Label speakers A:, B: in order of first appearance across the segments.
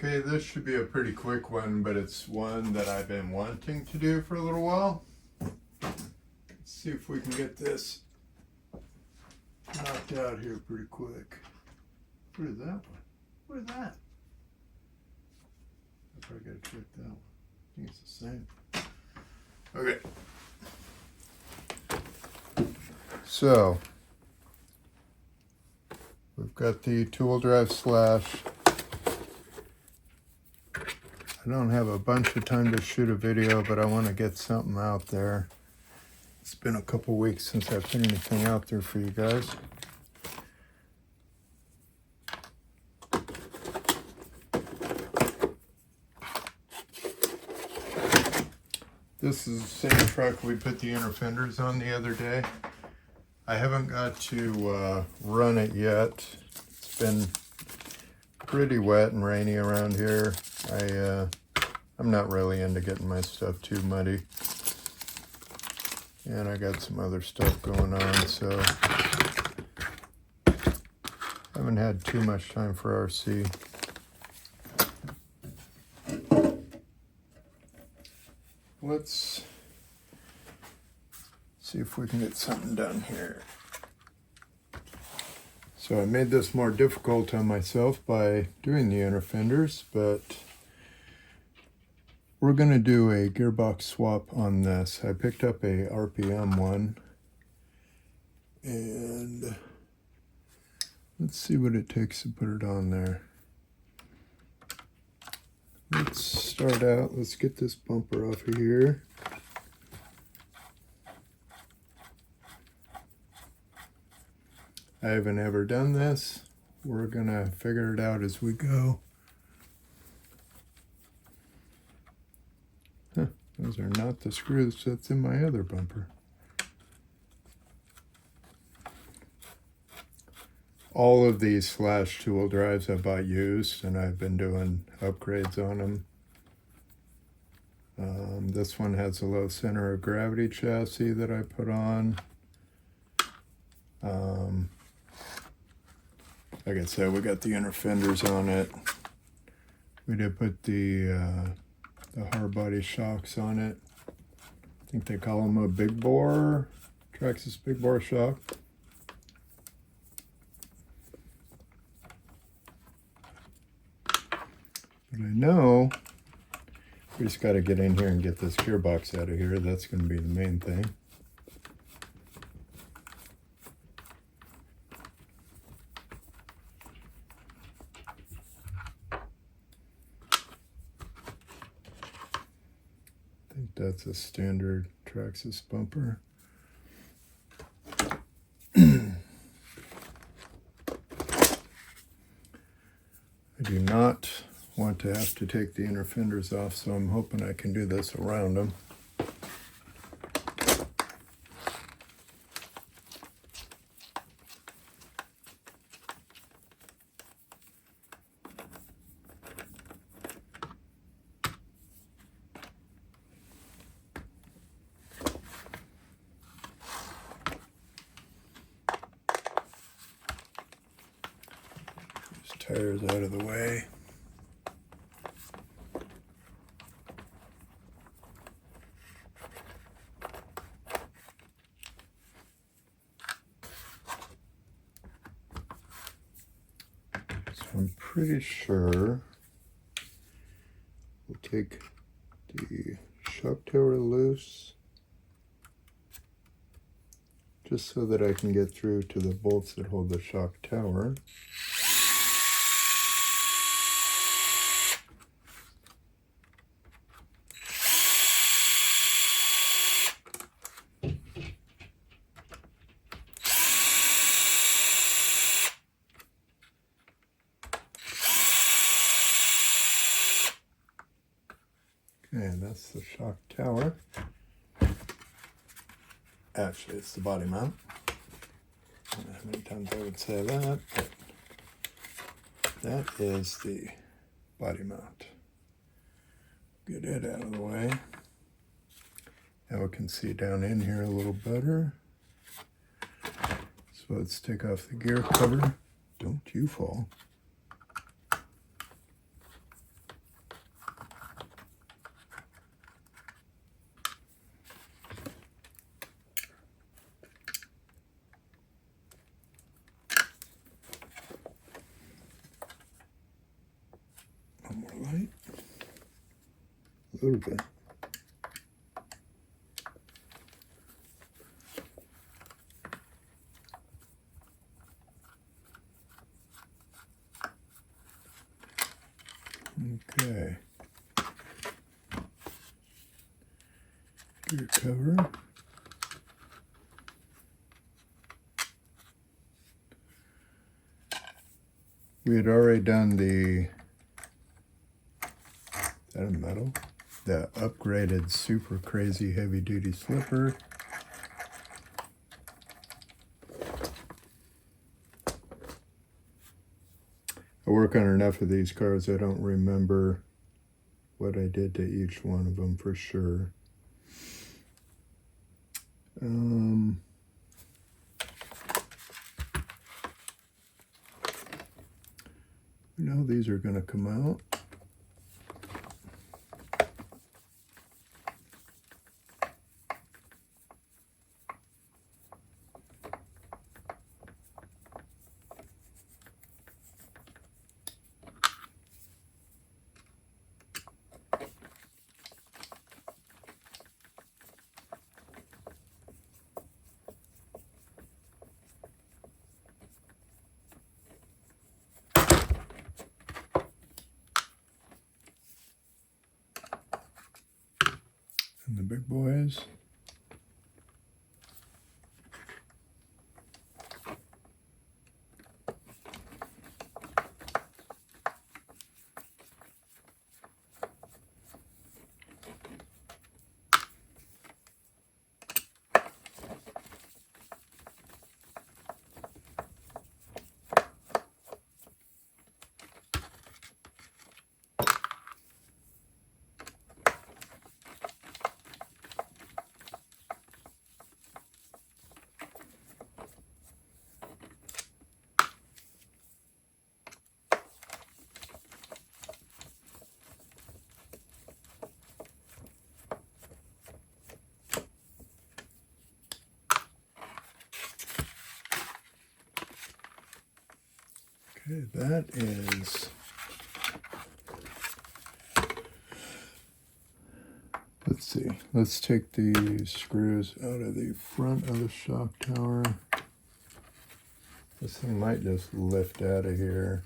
A: Okay, this should be a pretty quick one, but it's one that I've been wanting to do for a little while. Let's see if we can get this knocked out here pretty quick. What is that one? What is that? I probably gotta check that one. I think it's the same. Okay. So, we've got the two-wheel drive Slash. I don't have a bunch of time to shoot a video, but I want to get something out there. It's been a couple weeks since I've put anything out there for you guys. This is the same truck we put the inner fenders on the other day. I haven't got to run it yet. It's been pretty wet and rainy around here. I'm not really into getting my stuff too muddy. And I got some other stuff going on, so I haven't had too much time for RC. Let's see if we can get something done here. So I made this more difficult on myself by doing the inner fenders, but we're going to do a gearbox swap on this. I picked up a RPM one, and let's see what it takes to put it on there. Let's start out, let's get this bumper off of here. I haven't ever done this. We're gonna figure it out as we go. Huh, those are not the screws that's in my other bumper. All of these Slash two-wheel drives I bought used, and I've been doing upgrades on them. This one has a low center of gravity chassis that I put on. Like I said, we got the inner fenders on it. We did put the hard body shocks on it. I think they call them a big bore, Traxxas big bore shock. But I know we just got to get in here and get this gearbox out of here. That's going to be the main thing. I think that's a standard Traxxas bumper. I do not want to have to take the inner fenders off, so I'm hoping I can do this around them. Tires out of the way. So I'm pretty sure we'll take the shock tower loose just so that I can get through to the bolts that hold the shock tower. And that's the shock tower. Actually, it's the body mount. I don't know how many times I would say that, but that is the body mount. Get it out of the way. Now we can see down in here a little better. So let's take off the gear cover. Don't you fall. a little bit. Okay. Gear cover. We had already done the, is that a metal? The upgraded super crazy heavy duty slipper. I work on enough of these cars, I don't remember what I did to each one of them for sure. I know these are going to come out. And the big boys. Okay, that is, let's see, let's take these screws out of the front of the shock tower. This thing might just lift out of here.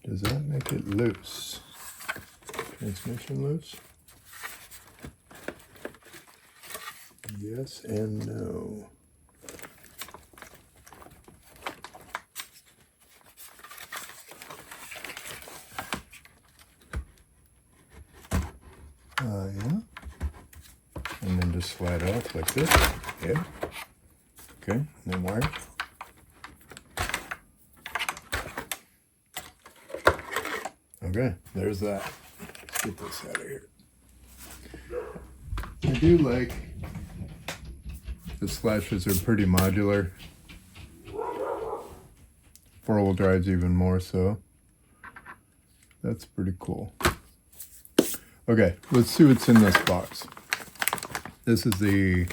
A: Does that make it loose? Transmission loose? Yes and no. Yeah. And then just slide off like this. Yeah. Okay, and then wire. Okay, there's that. Let's get this out of here. I do like the Slashes are pretty modular. Four-wheel drive's even more so. That's pretty cool. Okay, let's see what's in this box. This is the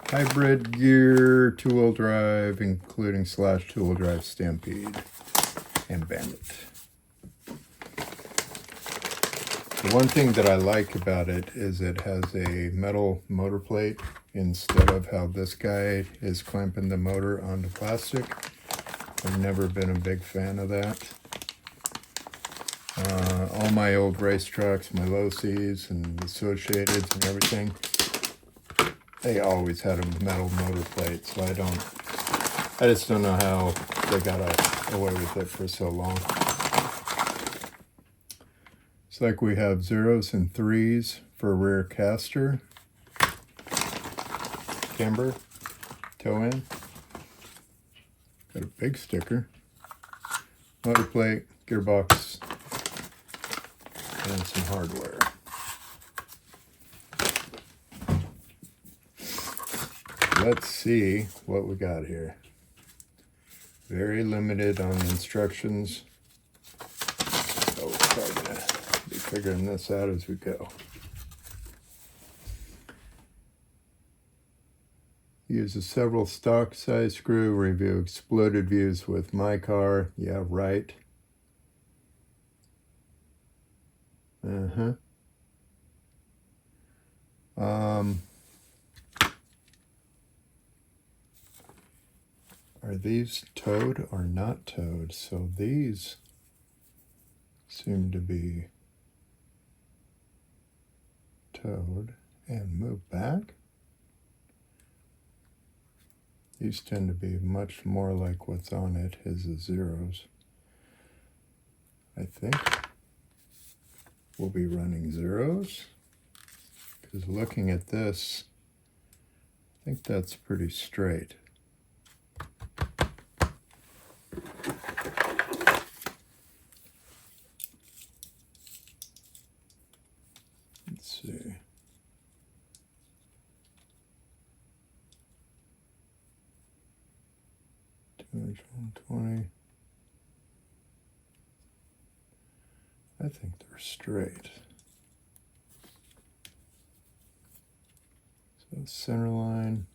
A: hybrid gear two-wheel drive, including Slash two-wheel drive Stampede and Bandit. The one thing that I like about it is it has a metal motor plate instead of how this guy is clamping the motor onto plastic. I've never been a big fan of that. All my old race trucks, my low C's and Associateds and everything, they always had a metal motor plate, so I just don't know how they got away with it for so long. It's like we have 0s and 3s for rear caster, camber, toe in. Got a big sticker, motor plate, gearbox, and some hardware. Let's see what we got here. Very limited on instructions. So we're probably going to be figuring this out as we go. Uses several stock size screw. Review exploded views with my car. Yeah, right. Are these towed or not towed? So these seem to be towed and move back. These tend to be much more like what's on it. His is zeros. I think we'll be running zeros, because looking at this, I think that's pretty straight. Let's see. $220. I think they're straight. So center line.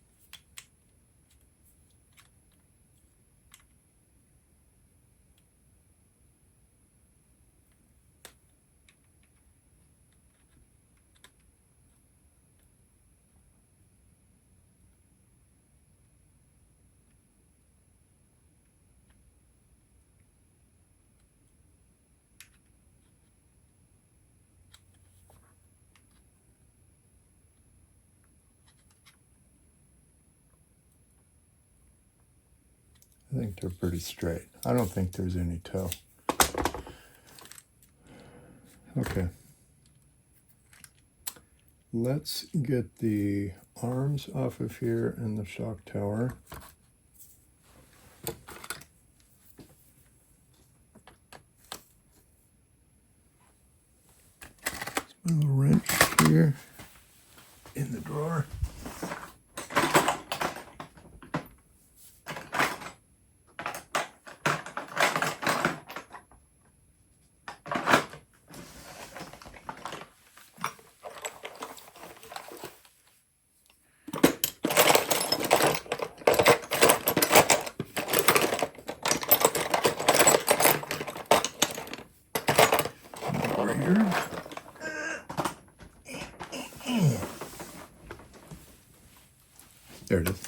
A: I think they're pretty straight. I don't think there's any toe. Okay. Let's get the arms off of here and the shock tower. Let's move a wrench here in the drawer. There it is.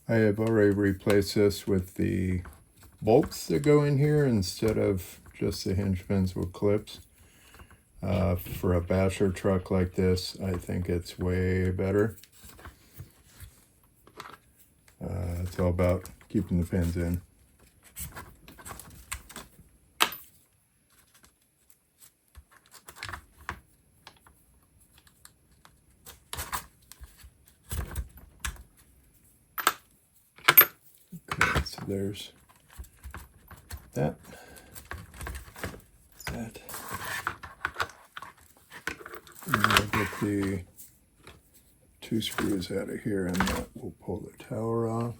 A: I have already replaced this with the bolts that go in here instead of just the hinge pins with clips. For a basher truck like this, I think it's way better. It's all about keeping the pins in. Okay, so there's that. That. And I'll get the 2 screws out of here, and that will pull the tower off.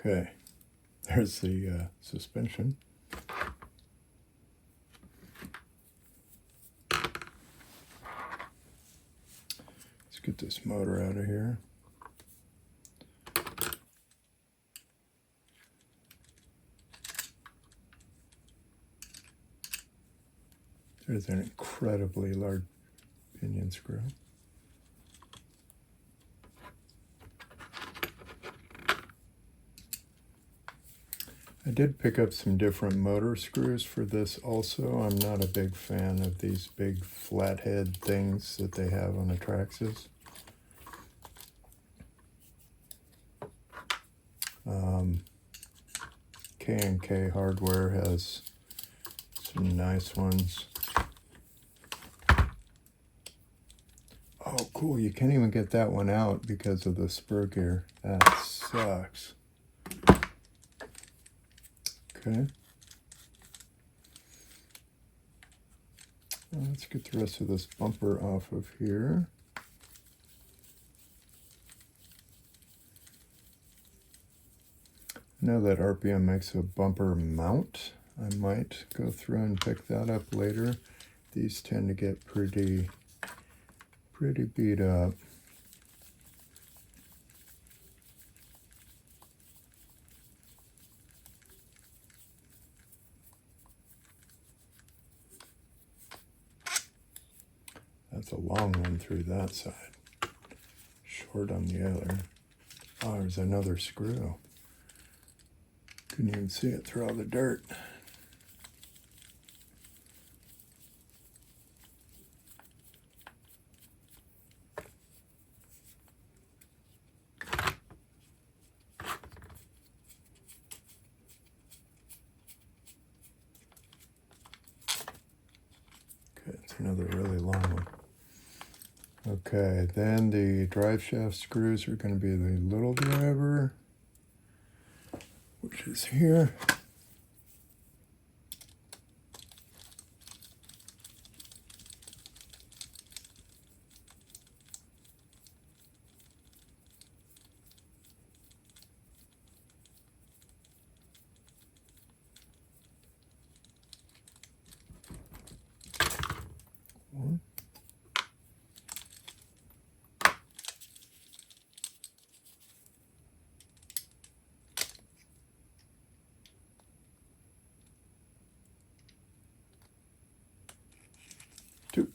A: Okay, there's the suspension. Let's get this motor out of here. There's an incredibly large pinion screw. I did pick up some different motor screws for this also. I'm not a big fan of these big flathead things that they have on the Traxxas. K&K Hardware has some nice ones. Oh, cool. You can't even get that one out because of the spur gear. That sucks. Okay. Let's get the rest of this bumper off of here. I know that RPM makes a bumper mount. I might go through and pick that up later. These tend to get pretty beat up. That's a long one through that side. Short on the other. Oh, there's another screw. Couldn't even see it through all the dirt. Okay, it's another really long one. Okay, then the drive shaft screws are going to be the little driver, which is here. One. Two.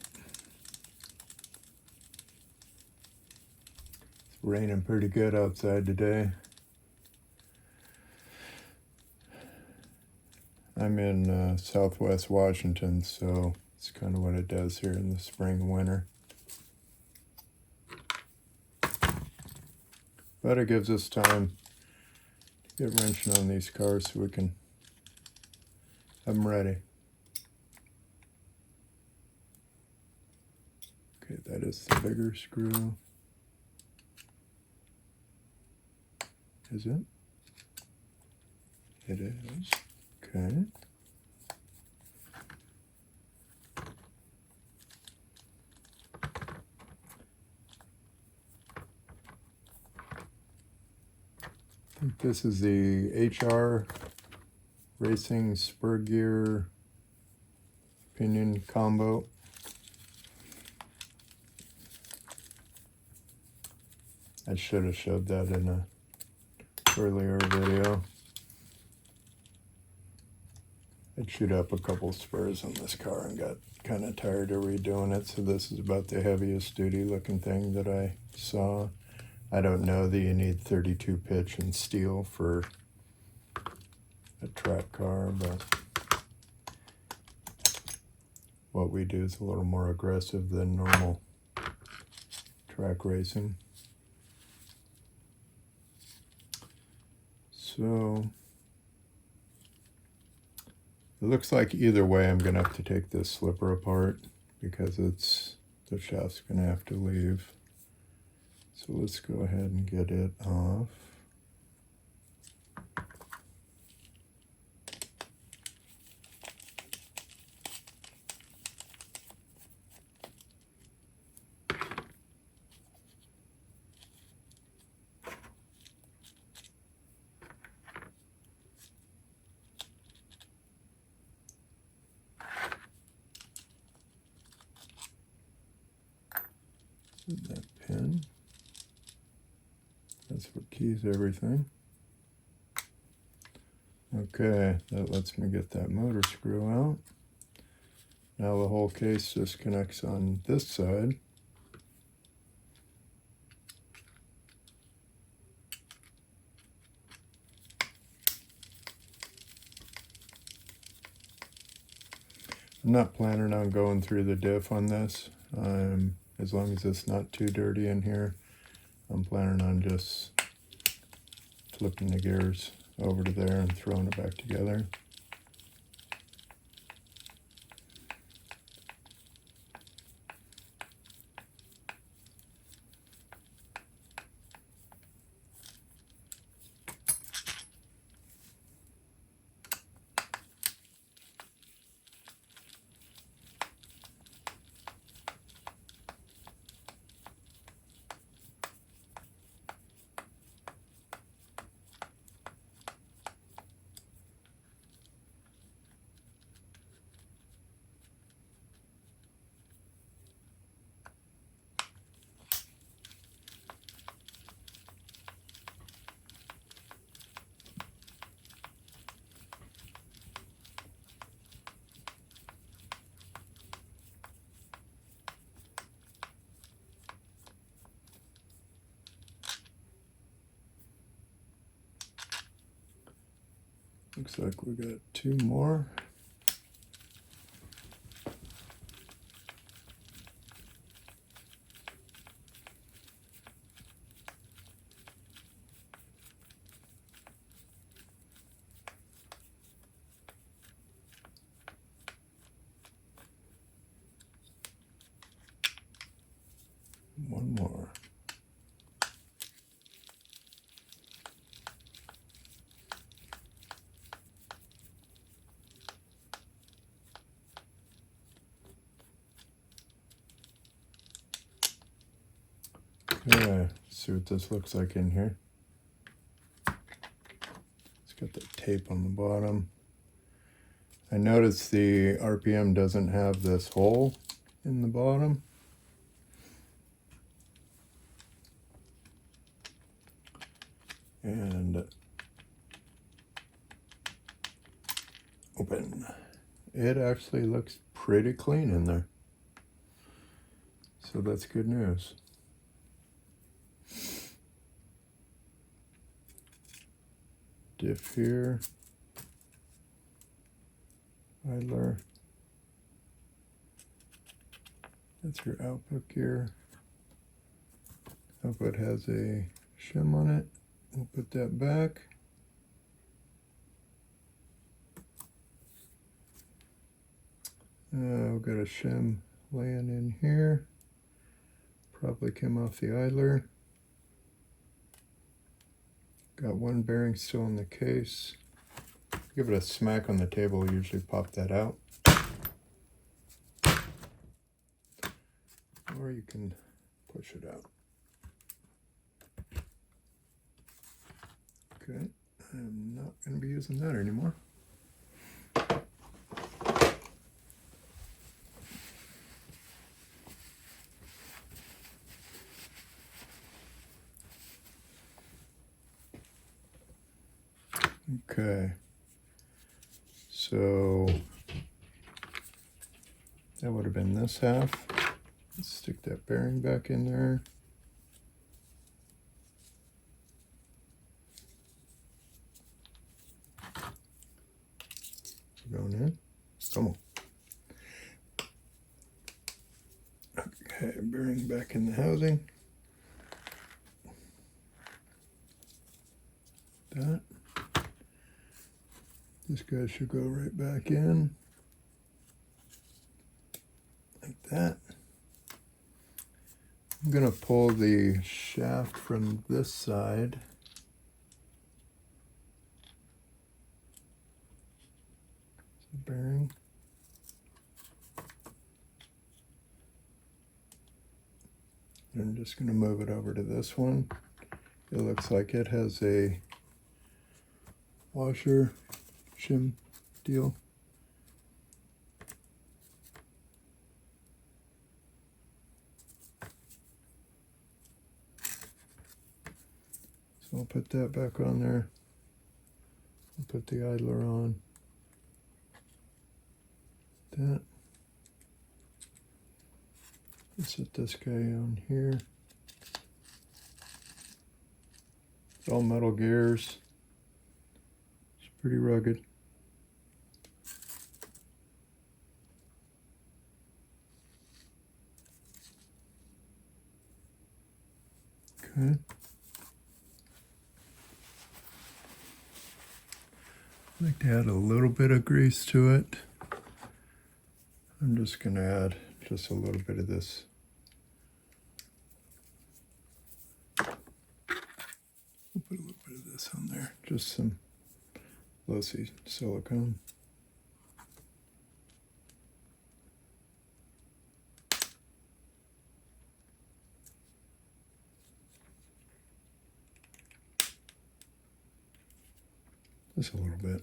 A: It's raining pretty good outside today. I'm in Southwest Washington, so it's kind of what it does here in the spring and winter. But it gives us time to get wrenching on these cars so we can have them ready. Okay, that is the bigger screw. Is it? It is. Okay. I think this is the HR Racing Spur Gear Pinion Combo. I should have showed that in a earlier video. I chewed up a couple spurs on this car and got kind of tired of redoing it, so this is about the heaviest duty looking thing that I saw. I don't know that you need 32 pitch and steel for a track car, but what we do is a little more aggressive than normal track racing. So it looks like either way I'm going to have to take this slipper apart because the shaft's going to have to leave. So let's go ahead and get it off. That pin. That's what keys everything. Okay, that lets me get that motor screw out. Now the whole case just connects on this side. I'm not planning on going through the diff on this. As long as it's not too dirty in here, I'm planning on just flipping the gears over to there and throwing it back together. Looks like we got 2 more. One more. Yeah, see what this looks like in here. It's got the tape on the bottom. I noticed the RPM doesn't have this hole in the bottom. And open. It actually looks pretty clean in there. So that's good news. Diff here. Idler. That's your output gear. Output has a shim on it. We'll put that back. We've got a shim laying in here. Probably came off the idler. Got one bearing still in the case. Give it a smack on the table, usually pop that out. Or you can push it out. Okay, I'm not going to be using that anymore. Okay, so that would have been this half. Let's stick that bearing back in there. Going in. Come on. Okay, bearing back in the housing. That. This guy should go right back in. Like that. I'm going to pull the shaft from this side. Bearing. And I'm just going to move it over to this one. It looks like it has a washer shim deal. So I'll put that back on there. I'll put the idler on. That. Set this guy on here. It's all metal gears. It's pretty rugged. Okay. I like to add a little bit of grease to it. I'm just going to add just a little bit of this. We'll put a little bit of this on there. Just some lossy silicone. Just a little bit.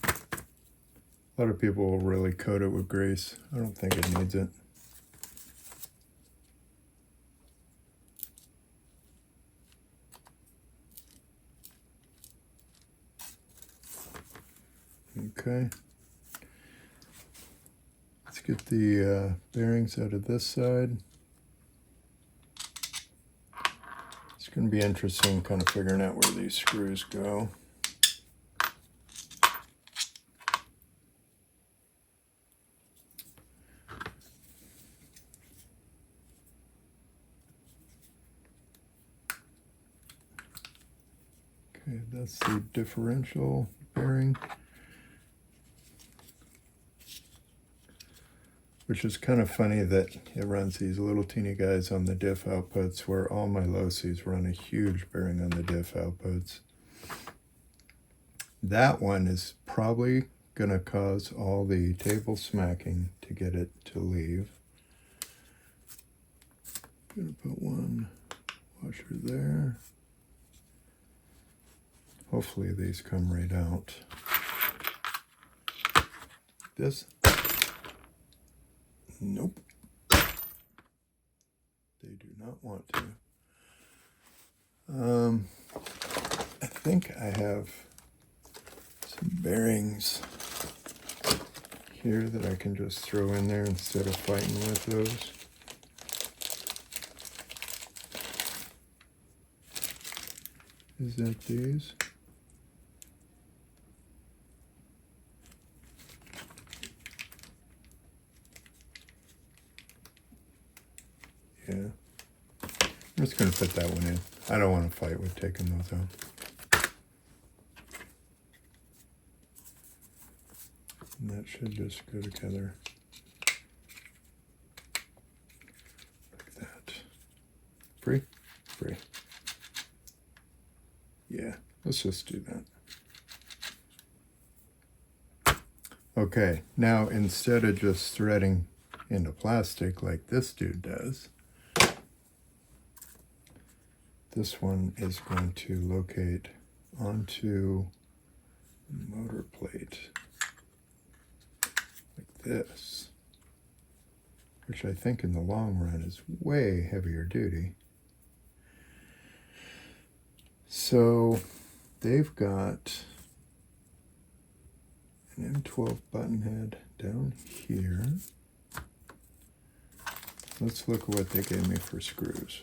A: A lot of people will really coat it with grease. I don't think it needs it. Okay. Let's get the bearings out of this side. It's going to be interesting kind of figuring out where these screws go. Okay, that's the differential bearing, which is kind of funny that it runs these little teeny guys on the diff outputs where all my low-Cs run a huge bearing on the diff outputs. That one is probably going to cause all the table smacking to get it to leave. I'm going to put one washer there. Hopefully these come right out. This, nope. They do not want to. I think I have some bearings here that I can just throw in there instead of fighting with those. Is that these? Yeah. I'm just going to put that one in. I don't want to fight with taking those out. And that should just go together like that. Free? Free. Yeah, let's just do that. Okay, now instead of just threading into plastic like this dude does, this one is going to locate onto the motor plate like this, which I think in the long run is way heavier duty. So they've got an M12 button head down here. Let's look at what they gave me for screws.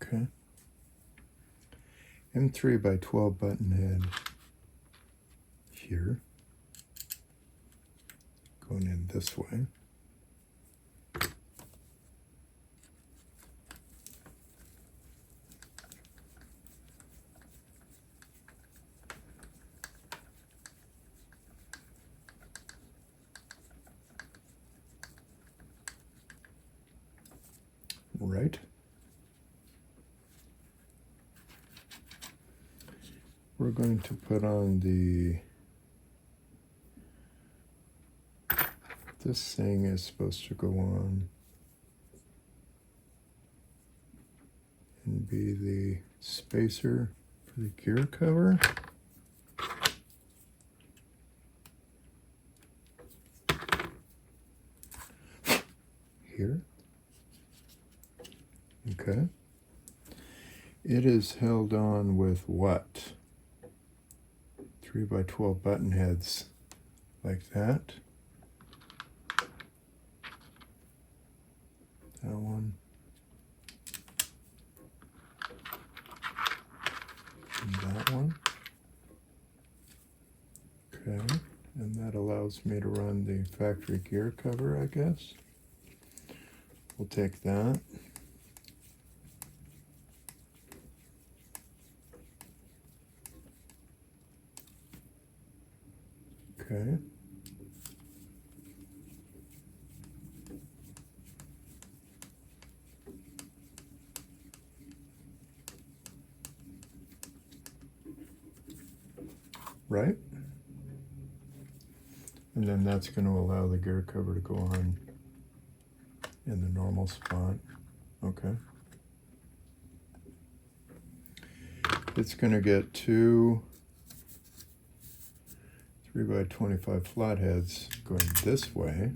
A: Okay. M3 by 12 button head here. Going in this way. Right. We're going to put on this thing is supposed to go on and be the spacer for the gear cover. here. Okay. It is held on with what? 3x12 button heads like that. That one. And that one. Okay. And that allows me to run the factory gear cover, I guess. We'll take that. Okay. Right? And then that's going to allow the gear cover to go on in the normal spot. Okay. It's going to get two 3x25 flatheads going this way.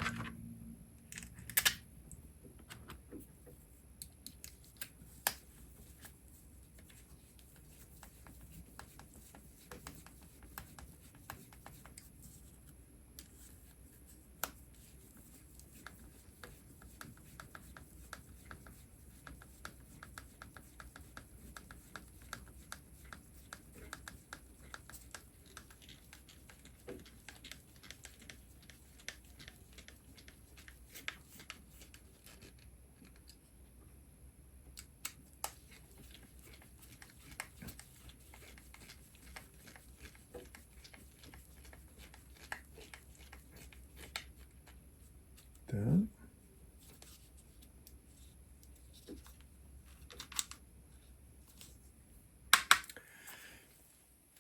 A: That.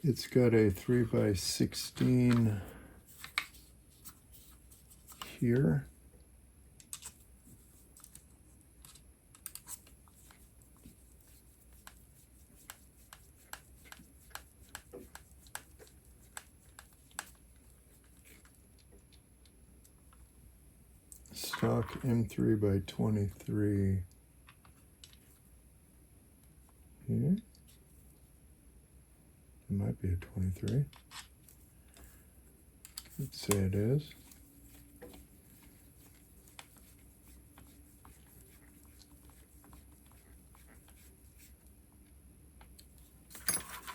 A: It's got a 3x16 here. Stock M3x23 here. It might be a 23. Let's say it is.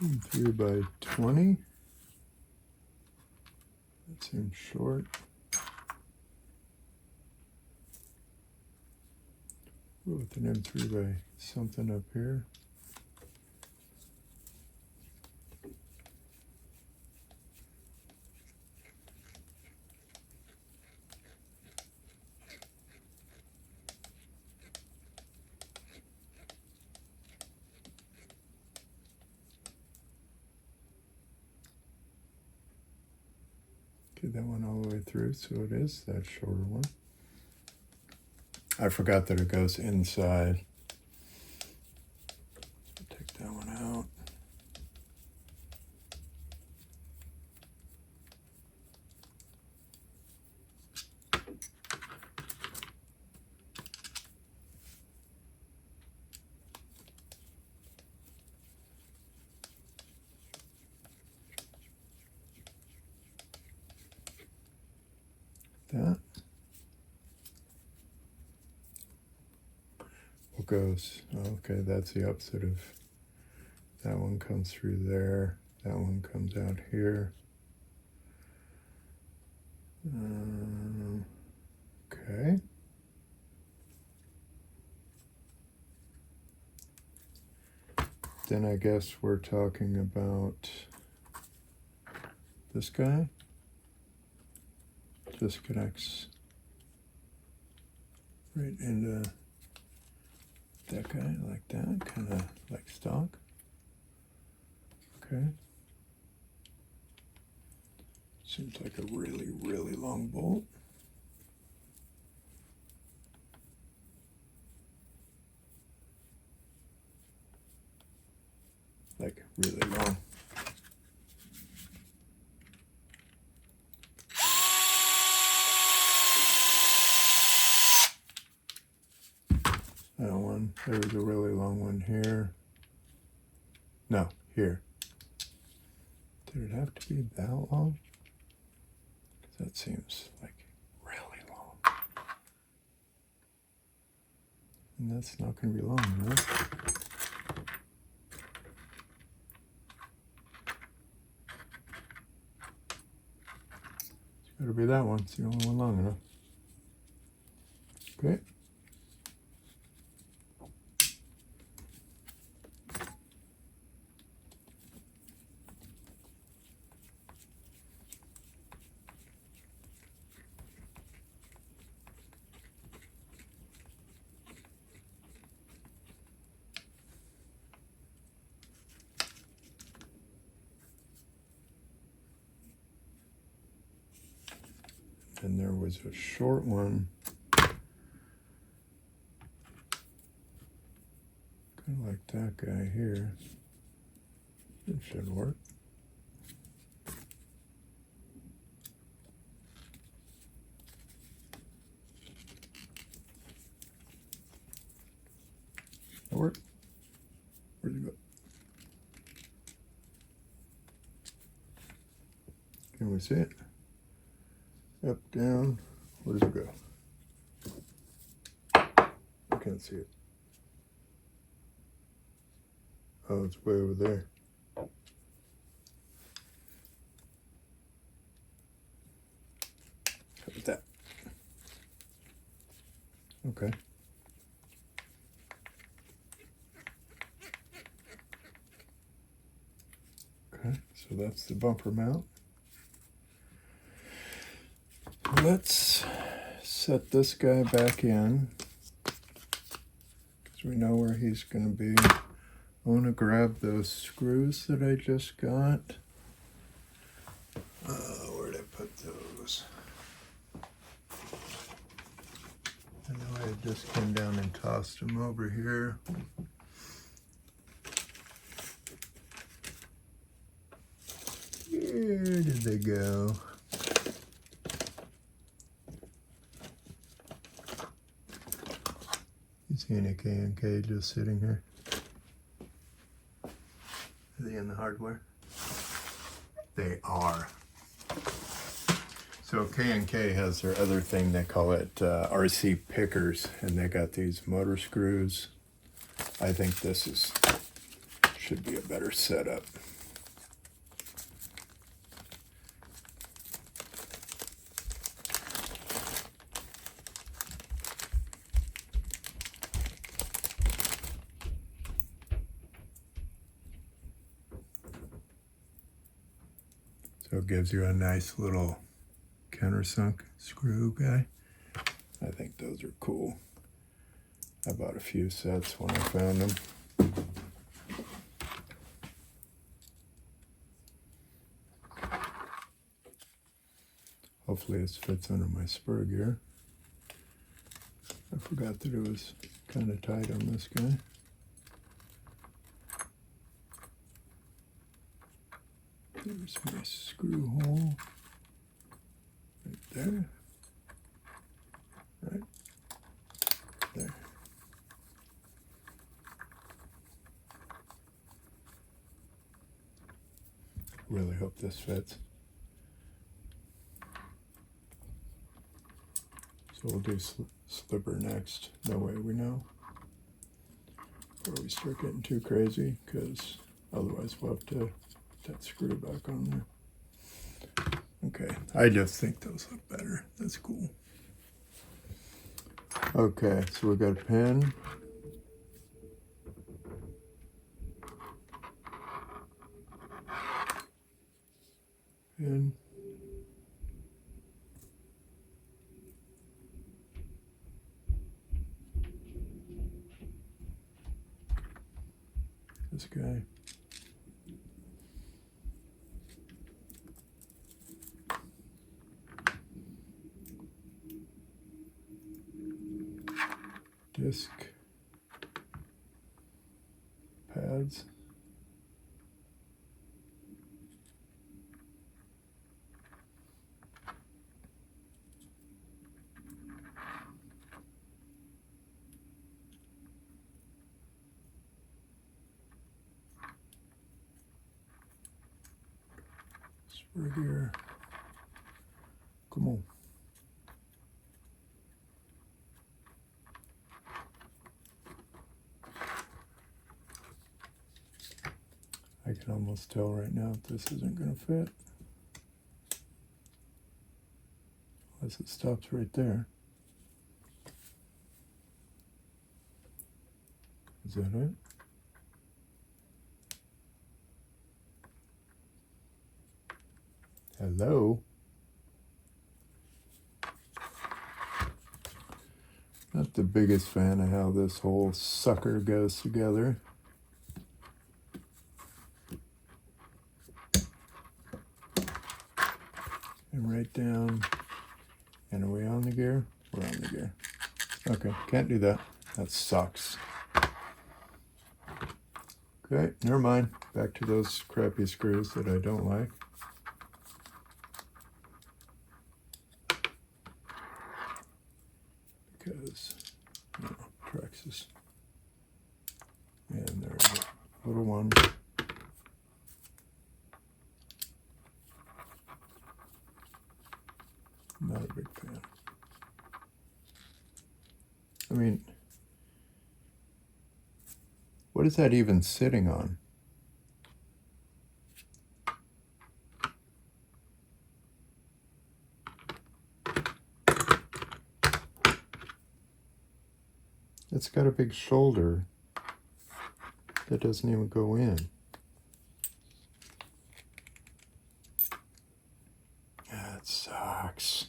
A: M3x20. That seems short. With an M3 by something up here. Get that one all the way through, so it is that shorter one. I forgot that it goes inside. Take that one out. That. What goes? Okay, that's the opposite of that one comes through there. That one comes out here. Okay. Then I guess we're talking about this guy. Just connects right into that guy like that, kind of like stock. Okay. Seems like a really, really long bolt. Like really long. one. There's a really long one here. No, here. Did it have to be that long? Because that seems like really long. And that's not going to be long enough. It's got to be that one. It's the only one long enough. Okay. And there was a short one, kind of like that guy here. It should work. That work? Where'd it go? Can we see it? Up, down. Where does it go? I can't see it. Oh, it's way over there. How about that? Okay. Okay, so that's the bumper mount. Let's set this guy back in because we know where he's going to be. I want to grab those screws that I just got. Where did I put those? I know I just came down and tossed them over here. Where did they go? You see any K&K just sitting here? Are they in the hardware? They are. So K&K has their other thing, they call it RC pickers, and they got these motor screws. I think this should be a better setup. So it gives you a nice little countersunk screw guy. I think those are cool. I bought a few sets when I found them. Hopefully this fits under my spur gear. I forgot that it was kind of tight on this guy. There's my screw hole. Right there. Right there. Really hope this fits. So we'll do slipper next. That way we know. Before we start getting too crazy, because otherwise we'll have to put that screw back on there. Okay, I just think those look better. That's cool. Okay, so we got a pin. Pin. This guy. Disc pads. spur gear. Come on. I can almost tell right now if this isn't going to fit. Unless it stops right there. Is that it? Hello? Not the biggest fan of how this whole sucker goes together. And right down. And are we on the gear? We're on the gear. Okay, can't do that. That sucks. Okay, never mind. Back to those crappy screws that I don't like. Because, you know, Trex's. And there's a little one. Not a big fan. I mean, what is that even sitting on? It's got a big shoulder that doesn't even go in. That sucks.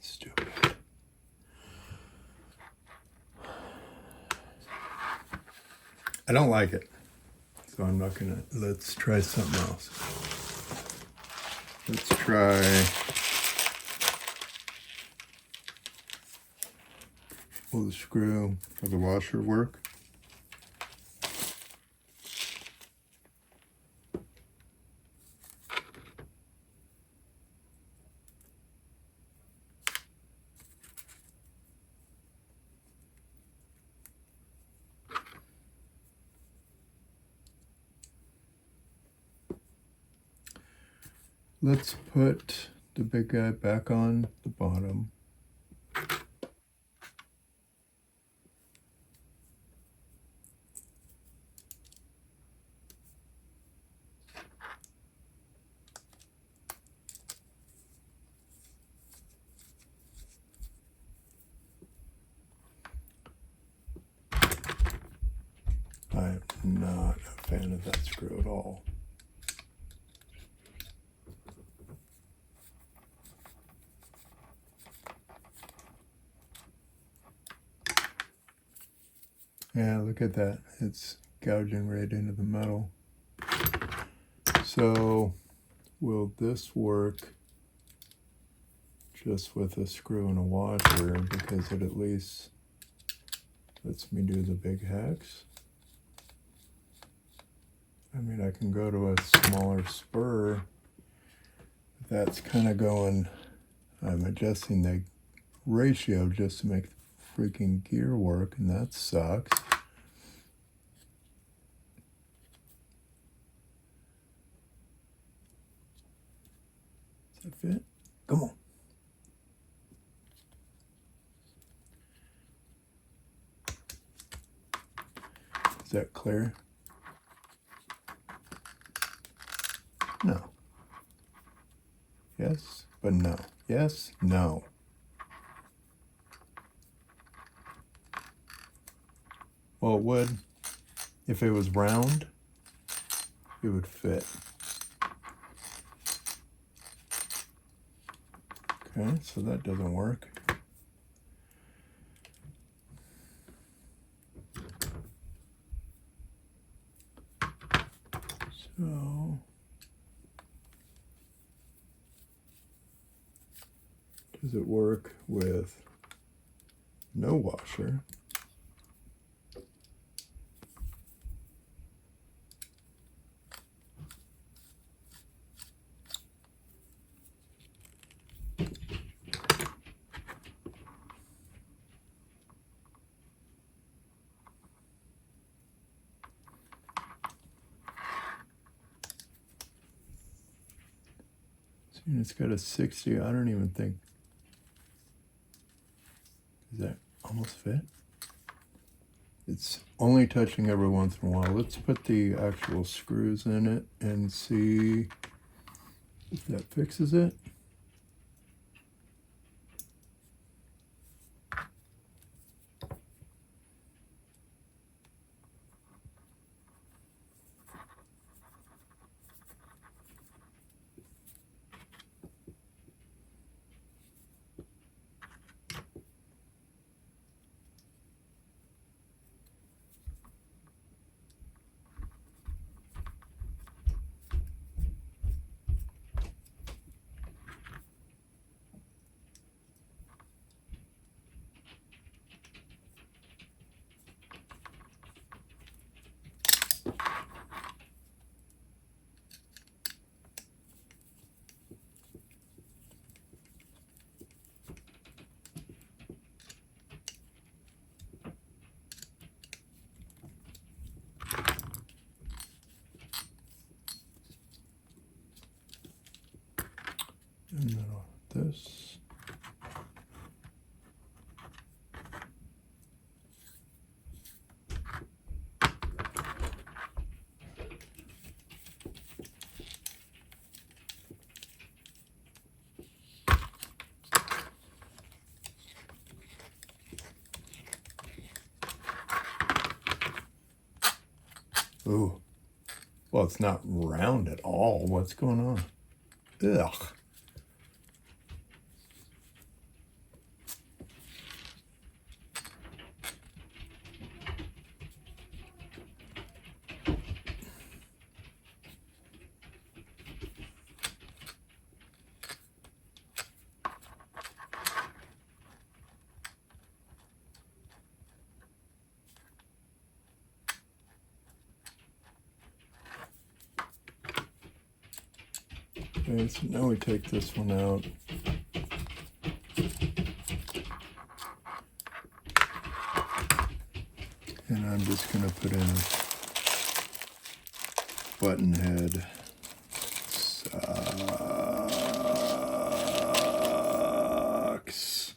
A: Stupid. I don't like it, so I'm not gonna. Let's try something else. Let's try will the screw for the washer work? Let's put the big guy back on the bottom. I'm not a fan of that screw at all. Yeah, look at that. It's gouging right into the metal. So, will this work just with a screw and a washer? Because it at least lets me do the big hex. I mean, I can go to a smaller spur. That's kind of going, I'm adjusting the ratio just to make the freaking gear work, and that sucks. Does that fit? Come on. Is that clear? No. Yes, but no. Yes, no. Well, it would. If it was round, it would fit. Okay, so that doesn't work. So, does it work with no washer? See, it's got a 60. I don't even think. Does that almost fit? It's only touching every once in a while. Let's put the actual screws in it and see if that fixes it. And then this. Ooh. Well, it's not round at all. What's going on? Ugh. Okay, so now we take this one out. And I'm just going to put in button head. Sucks.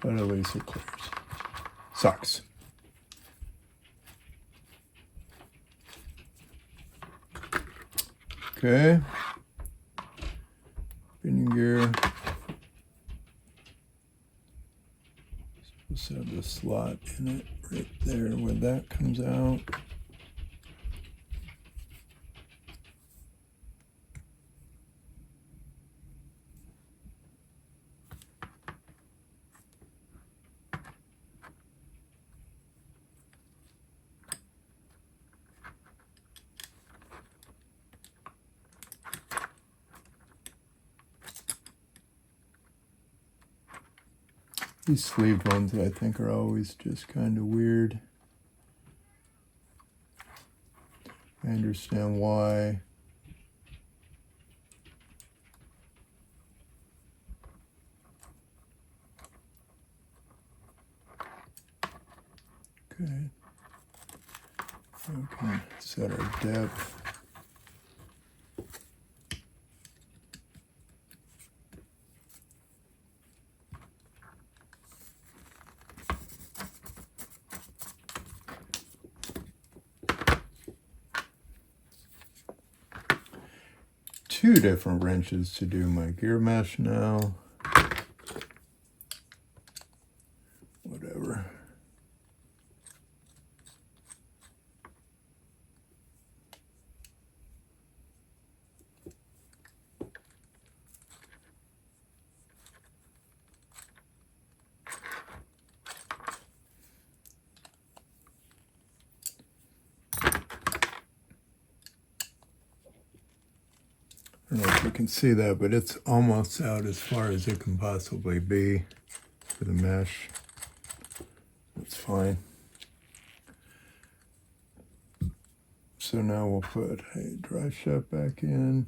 A: But at least it clears. Sucks. Okay. Spinning gear. Supposed to have the slot in it right there where that comes out. These sleeved ones, I think, are always just kind of weird. I understand why. Okay. Okay, set our depth. Two different wrenches to do my gear mesh now. don't know if you can see that, but it's almost out as far as it can possibly be for the mesh. That's fine. So now we'll put a dry shut back in.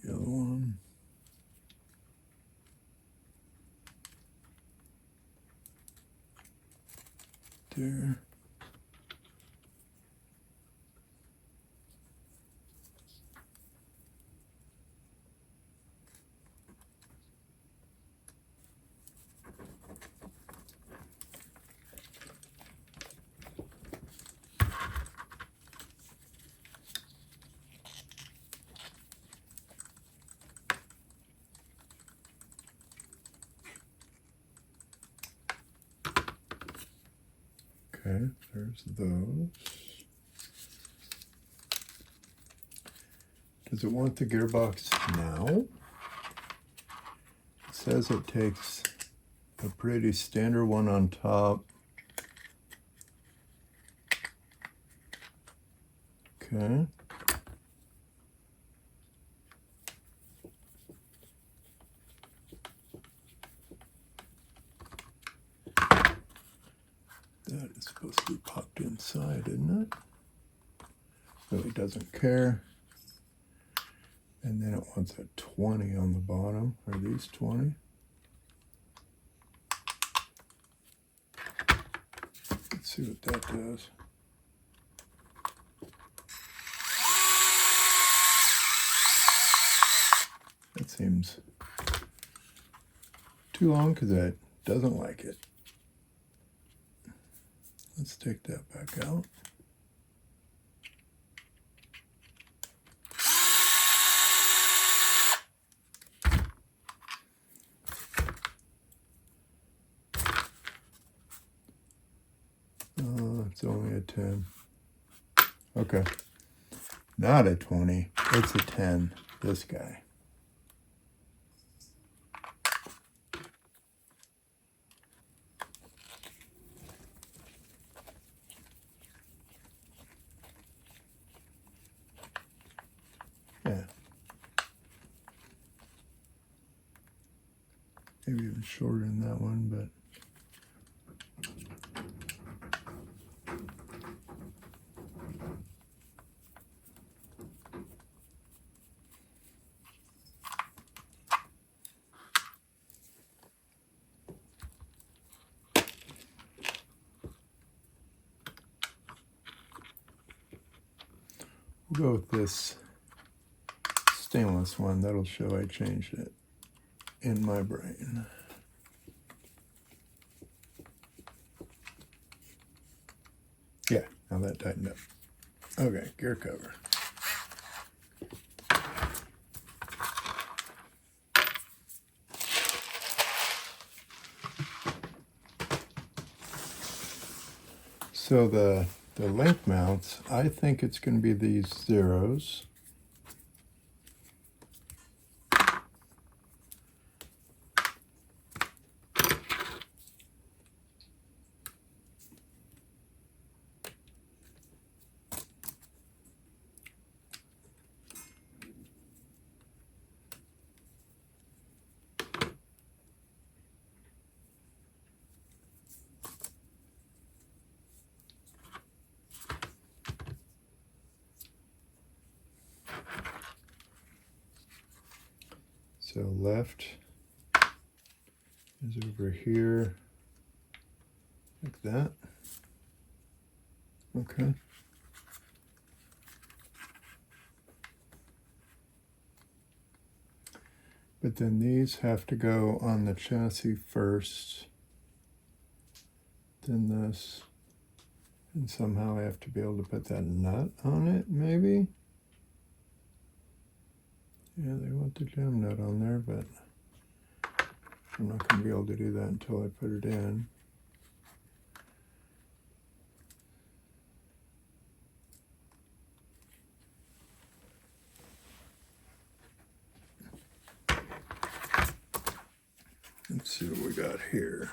A: The other one. There. Okay, there's those. Does it want the gearbox now? It says it takes a pretty standard one on top. Okay. That is supposed to be popped inside, isn't it? Really doesn't care. And then it wants a 20 on the bottom. Are these 20? Let's see what that does. That seems too long because it doesn't like it. Let's take that back out. It's only a 10. Okay. Not a 20. It's a 10. This guy. Yeah. Maybe even shorter than that one, but we'll go with this stainless one. That'll show I changed it in my brain. Yeah, now that tightened up. Okay, gear cover. So the link mounts, I think it's going to be these zeros. So left is over here, like that. Okay. But then these have to go on the chassis first, then this, and somehow I have to be able to put that nut on it, maybe? Yeah, they want the gem nut on there, but I'm not going to be able to do that until I put it in. Let's see what we got here.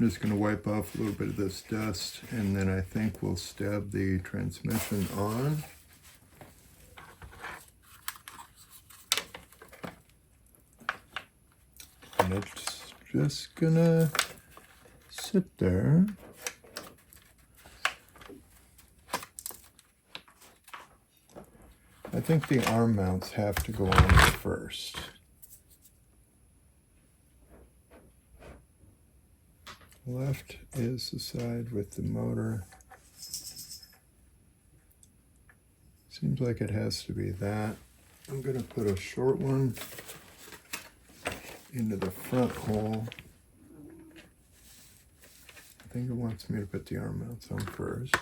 A: I'm just going to wipe off a little bit of this dust, and then I think we'll stab the transmission on. And it's just going to sit there. I think the arm mounts have to go on first. Left is the side with the motor. Seems like it has to be that. I'm going to put a short one into the front hole. I think it wants me to put the arm mounts on first.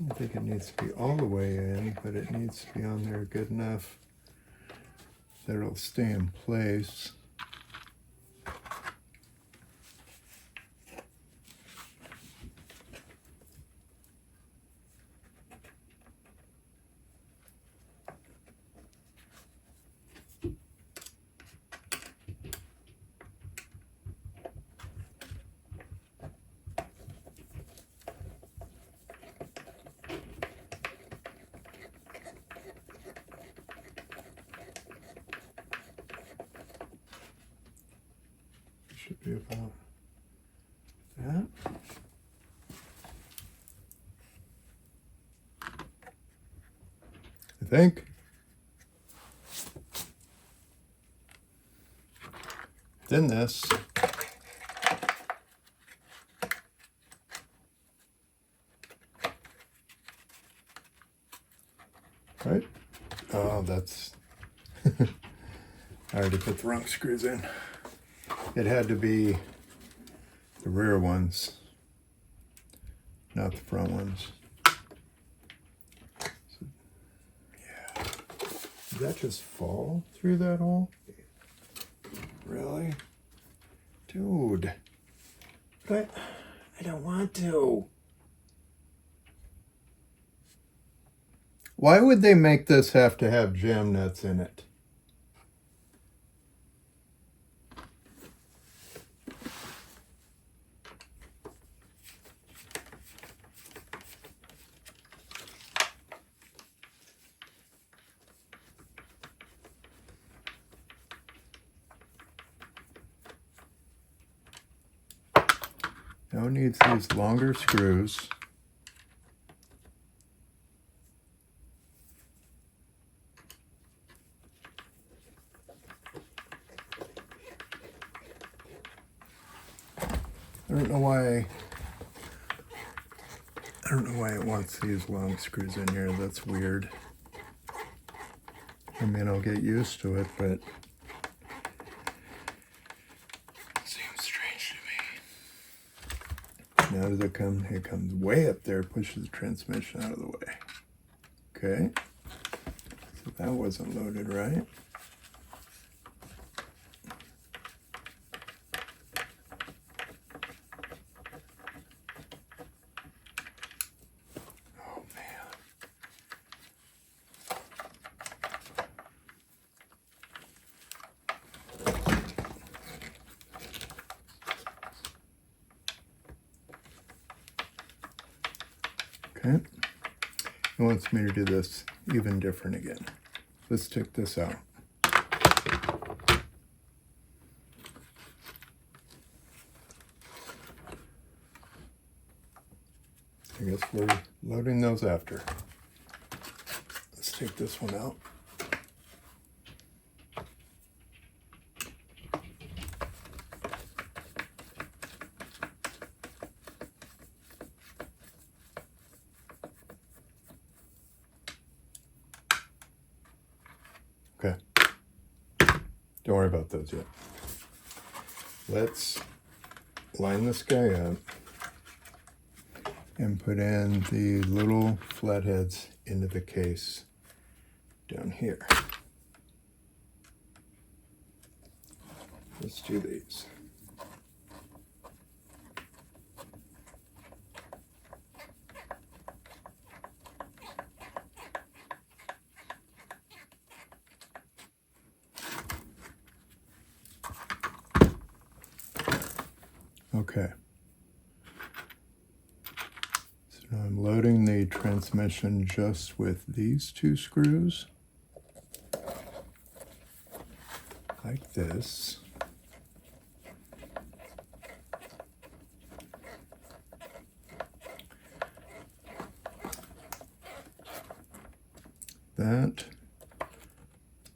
A: I don't think it needs to be all the way in, but it needs to be on there good enough that it'll stay in place. Should be about that. I think. Then this. Right? Oh, that's... I already put the wrong screws in. It had to be the rear ones, not the front ones. So, yeah. Did that just fall through that hole? Really? Dude. But I don't want to. Why would they make this have to have jam nuts in it? Now it needs these longer screws. I don't know why it wants these long screws in here. That's weird. I mean, I'll get used to it, but it seems strange to me. Now does it come? It comes way up there, pushes the transmission out of the way. Okay. So that wasn't loaded right. Okay, it wants me to do this even different again. Let's take this out. I guess we're loading those after. Let's take this one out. Don't worry about those yet. Let's line this guy up and put in the little flatheads into the case down here. Let's do these. Okay. So now I'm loading the transmission just with these two screws, like this. That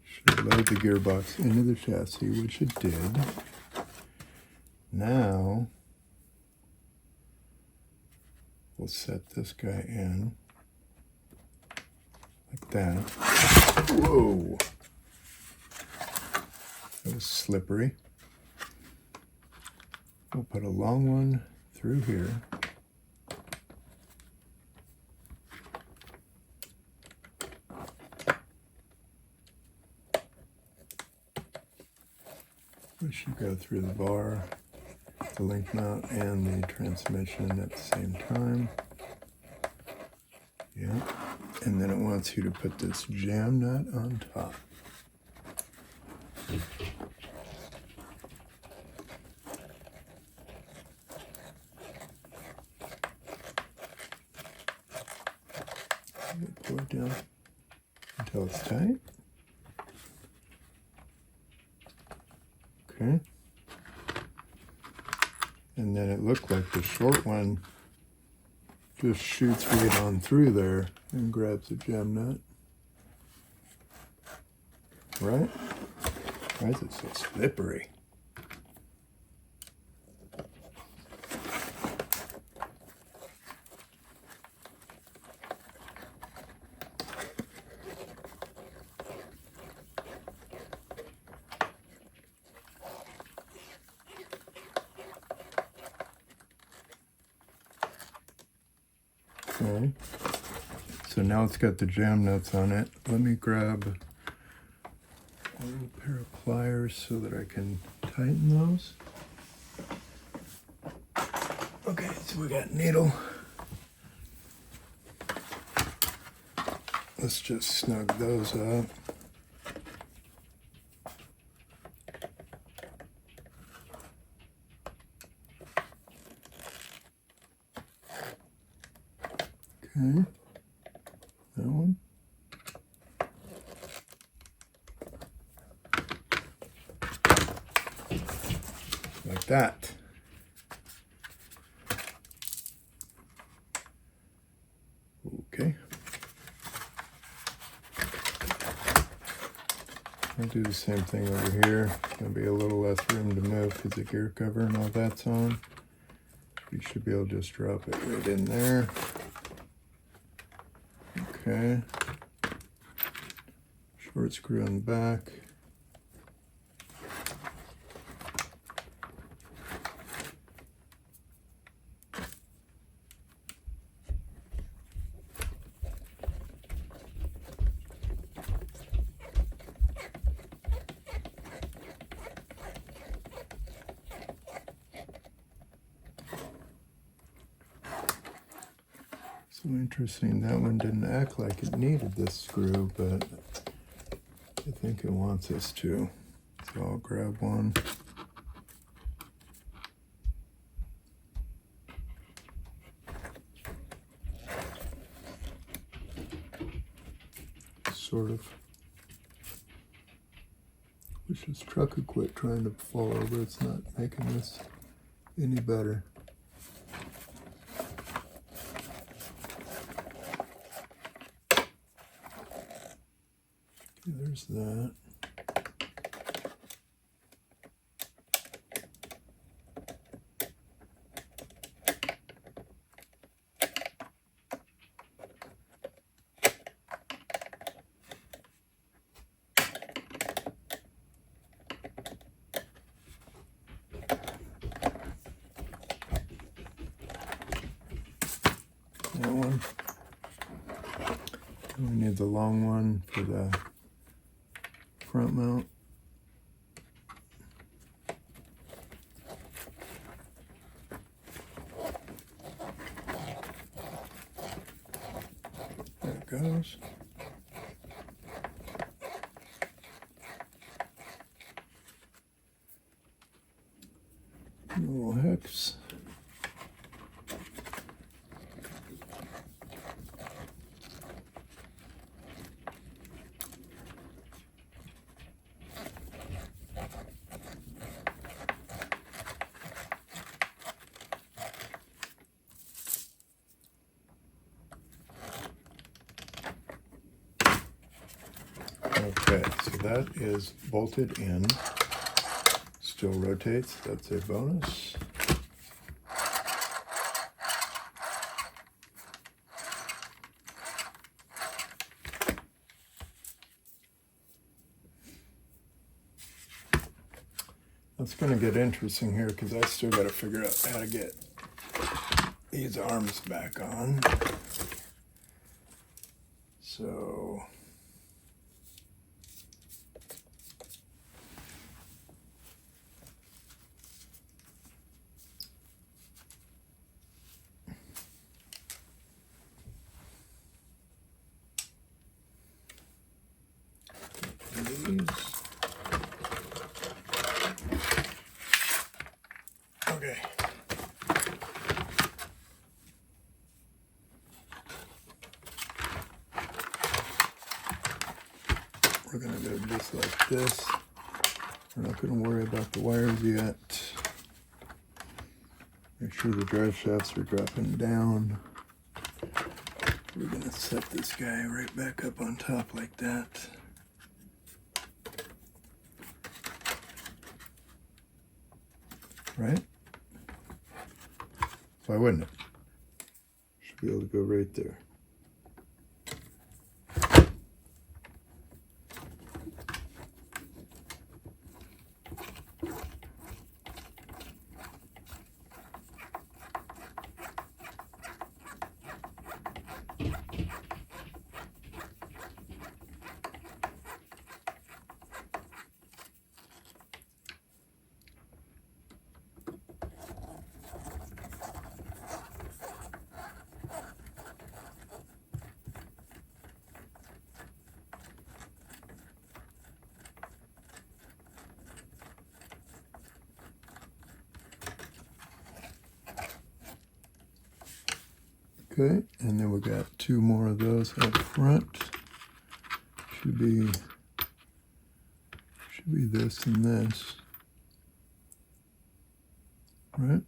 A: should load the gearbox into the chassis, which it did. Now, we'll set this guy in like that. Whoa! That was slippery. We'll put a long one through here. We should go through the bar, the link mount, and the transmission at the same time. Yeah, and then it wants you to put this jam nut on top. Pull it down until it's tight. Okay. And then it looked like the short one just shoots right on through there and grabs the jam nut. Right? Why is it so slippery? Okay, so now it's got the jam nuts on it. Let me grab a little pair of pliers so that I can tighten those. Okay, so we got needle. Let's just snug those up. Okay, that one. Like that. Okay. I'll do the same thing over here. There'll be a little less room to move because the gear cover and all that's on. You should be able to just drop it right in there. Okay, short screw on the back. So interesting, that one didn't act like it needed this screw, but I think it wants us to. So I'll grab one. Sort of. Wish this truck would quit trying to fall over. It's not making this any better. There's that. need the long one for the front mount. There it goes. Little hex. Okay, so that is bolted in. Still rotates, that's a bonus. It's going to get interesting here because I still got to figure out how to get these arms back on. So these. Okay. We're going to go just like this. We're not going to worry about the wires yet. Make sure the drive shafts are dropping down. We're going to set this guy right back up on top like that. Right? Why wouldn't it? Should be able to go right there. Okay, and then we got two more of those up front. Should be this and this, right?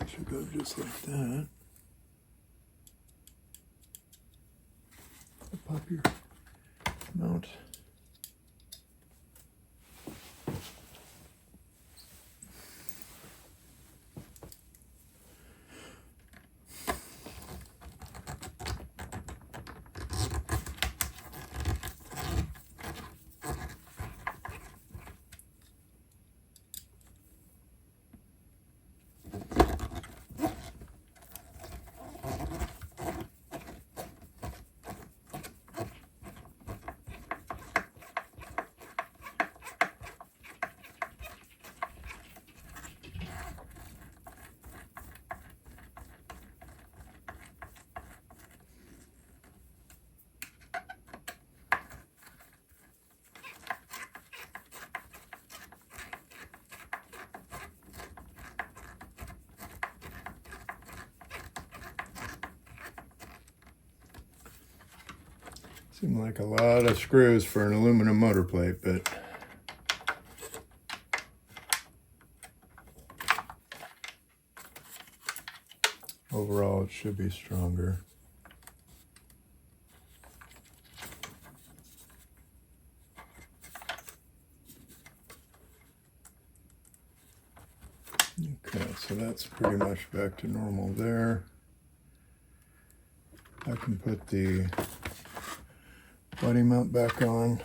A: Should go just like that. Pop your mount. Seem like a lot of screws for an aluminum motor plate, but overall it should be stronger. Okay, so that's pretty much back to normal there. I can put the body mount back on.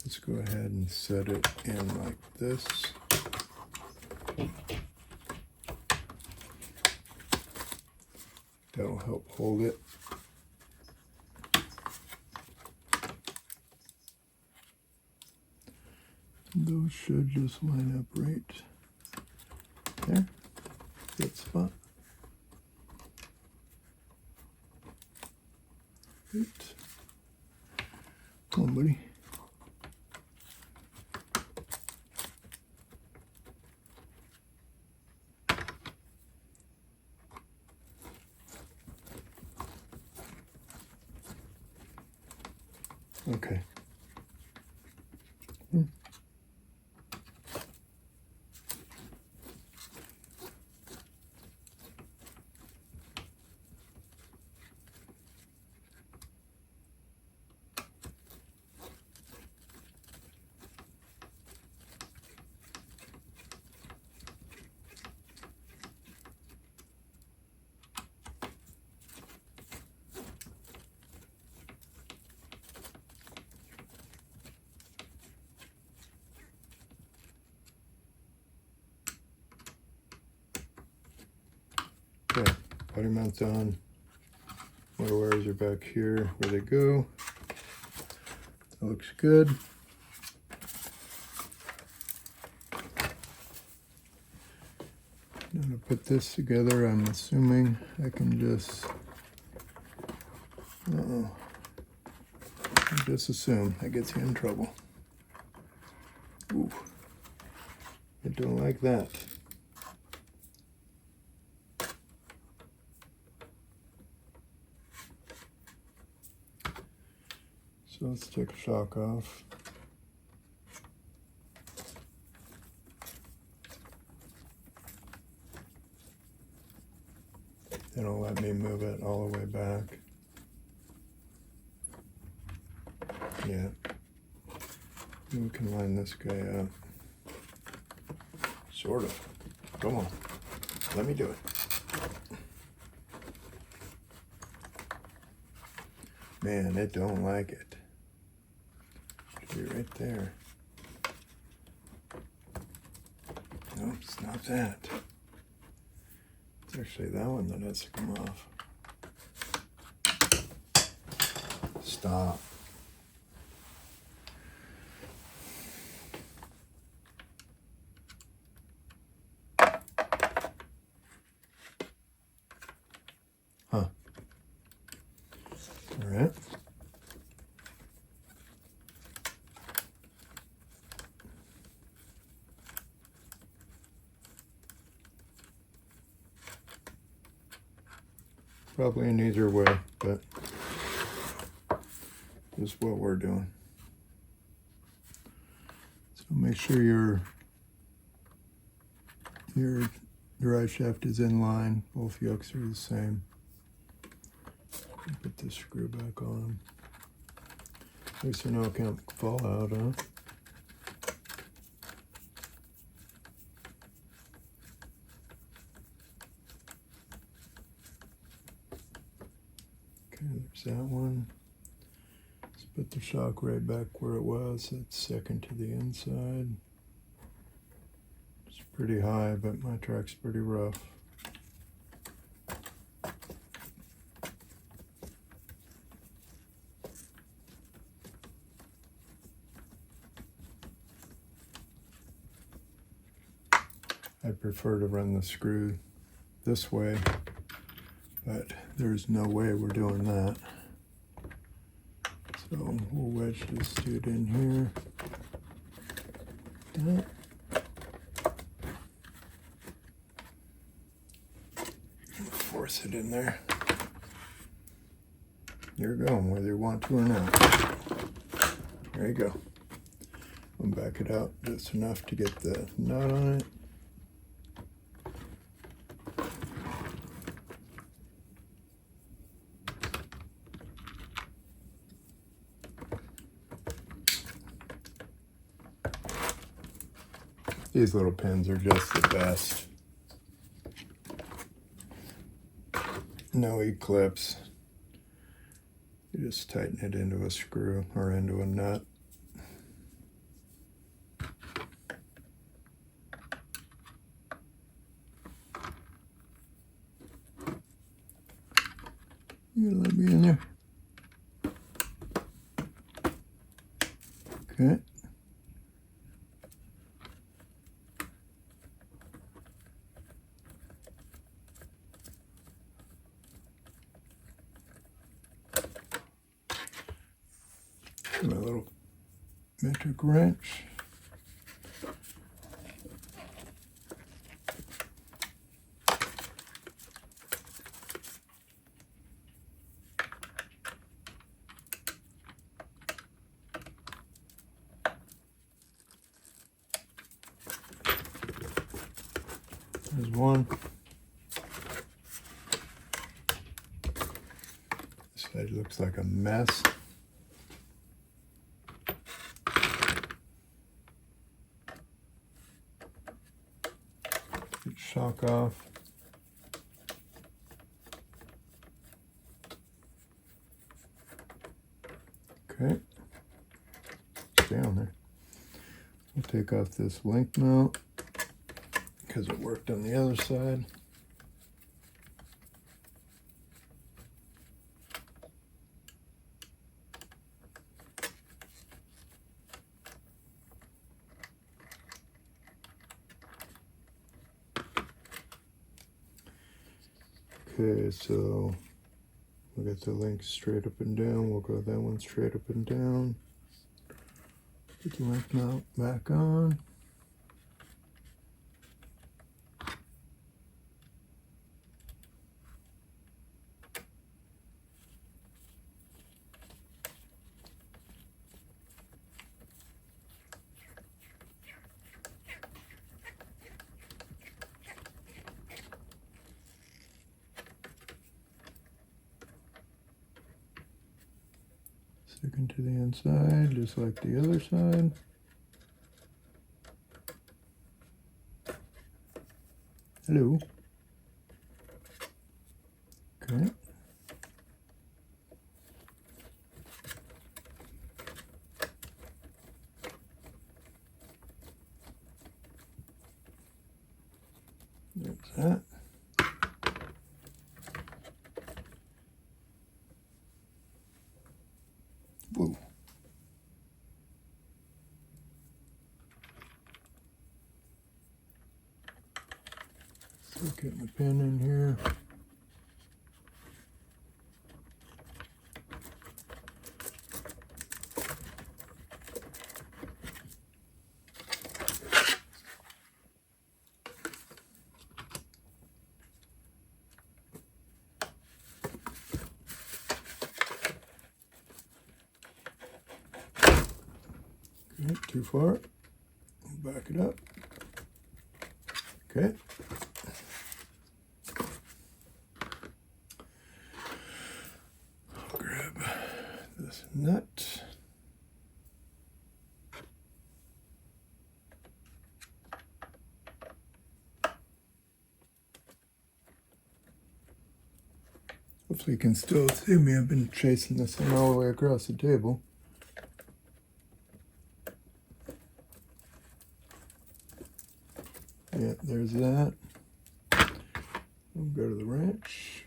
A: Let's go ahead and set it in like this. That'll help hold it. Those should just line up right there. Good spot. Good. Come on, buddy. Okay. Okay, body mount's on. Motor wires are back here where they go. That looks good. I'm gonna put this together. I'm assuming I can just, just assume that gets you in trouble. Ooh, I don't like that. So let's take a shock off. It'll let me move it all the way back. Yeah. We can line this guy up. Sort of. Come on. Let me do it. Man, it don't like it. Should be right there. Nope, it's not that. It's actually that one that has to come off. Stop. Huh. All right. Probably an easier way, but this is what we're doing. So make sure your drive shaft is in line. Both yokes are the same. Put this screw back on. At least you know it can't fall out, huh? Okay, there's that one. Let's put the shock right back where it was. It's second to the inside. It's pretty high, but my track's pretty rough. I prefer to run the screw this way, but there's no way we're doing that. So we'll wedge this dude in here. Force it in there. You're going whether you want to or not. There you go. I'll back it out just enough to get the nut on it. These little pins are just the best. No E-clips. You just tighten it into a screw or into a nut. You gonna let me in there? Okay. My little metric wrench. There's one. This side looks like a mess. Get shock off. Okay. Stay on there. We'll take off this link mount because it worked on the other side. Okay, so we'll get the link straight up and down. We'll go that one straight up and down. Put the link mount back on. Stick to the inside, just like the other side. Hello. Okay. There's that. Whoa. So getting the pin in here. Okay, too far. Back it up. Okay. Grab this nut. Hopefully you can still see me. I've been chasing this thing all the way across the table. Yeah, there's that. We'll go to the wrench.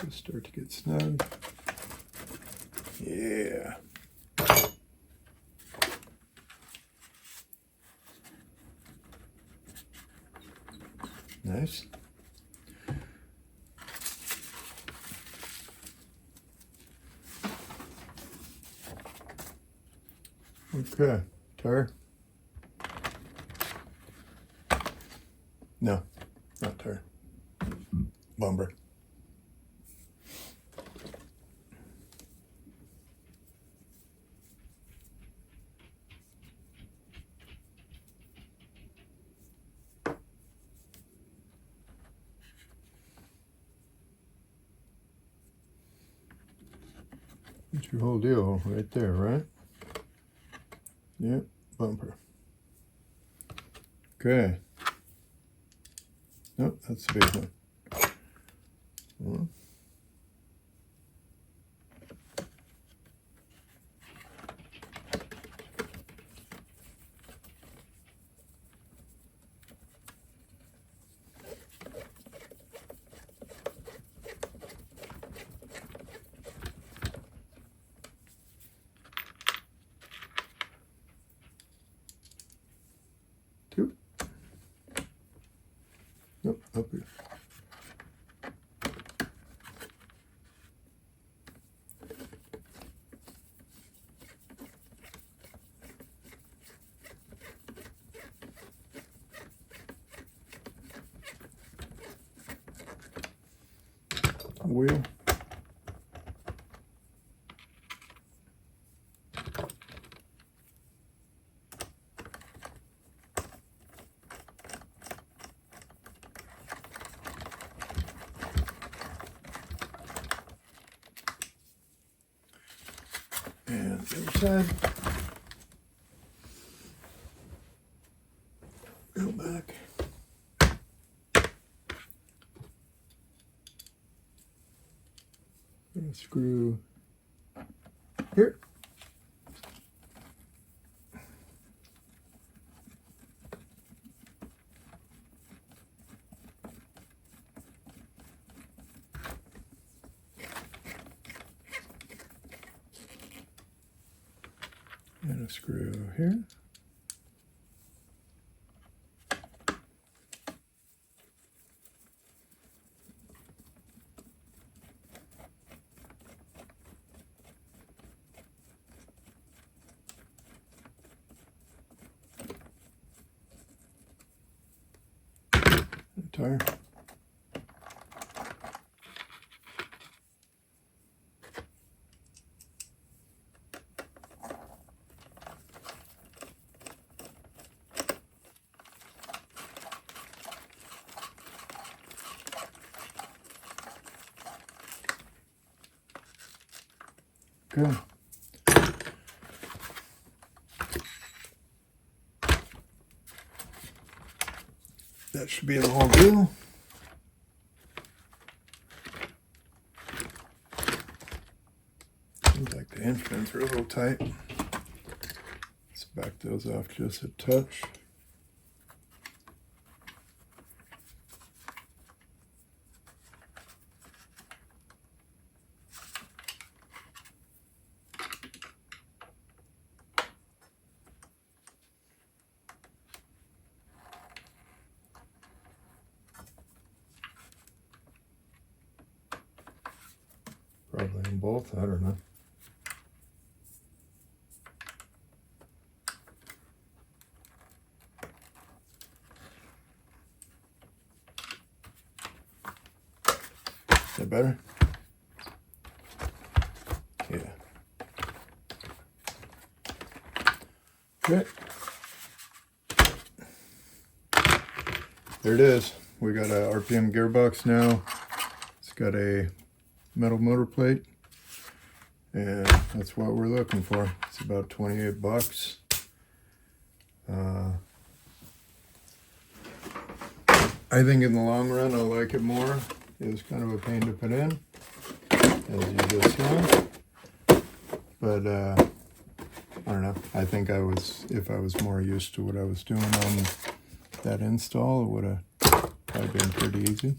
A: Just start to get snug. Yeah. Nice. Okay, tire. No, not tire. Bumper. That's your whole deal right there, right? Yep, bumper. Okay. Nope, that's the big one. up here. Wheel. And the other side. Go back. Gonna screw here. And a screw here. Tire. Good. That should be the whole deal. Seems like the hinge pins are a little tight. Let's back those off just a touch. Probably in both, I don't know. Is that better? Yeah. Okay. There it is. We got a RPM gearbox now. It's got a metal motor plate, and that's what we're looking for. It's about 28 bucks. I think in the long run I'll like it more. It was kind of a pain to put in, as you just saw, but I don't know. I think if I was more used to what I was doing on that install, it would have probably been pretty easy.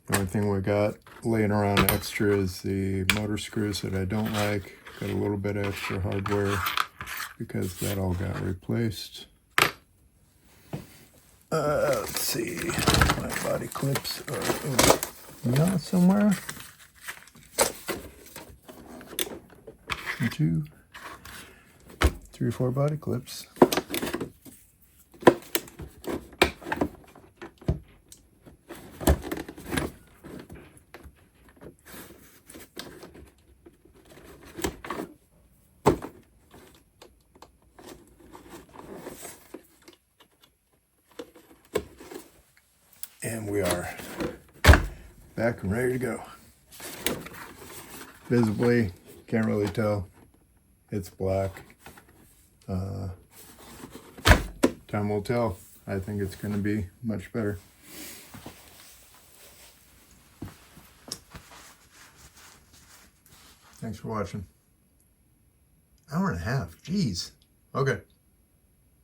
A: The only thing we got laying around extra is the motor screws that I don't like. Got a little bit of extra hardware because that all got replaced. Let's see. My body clips are not somewhere. 1, 2, 3 or 4 body clips. And we are back and ready to go. Visibly, can't really tell. It's black. Time will tell. I think it's going to be much better. Thanks for watching. Hour and a half. Jeez. Okay.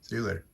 A: See you later.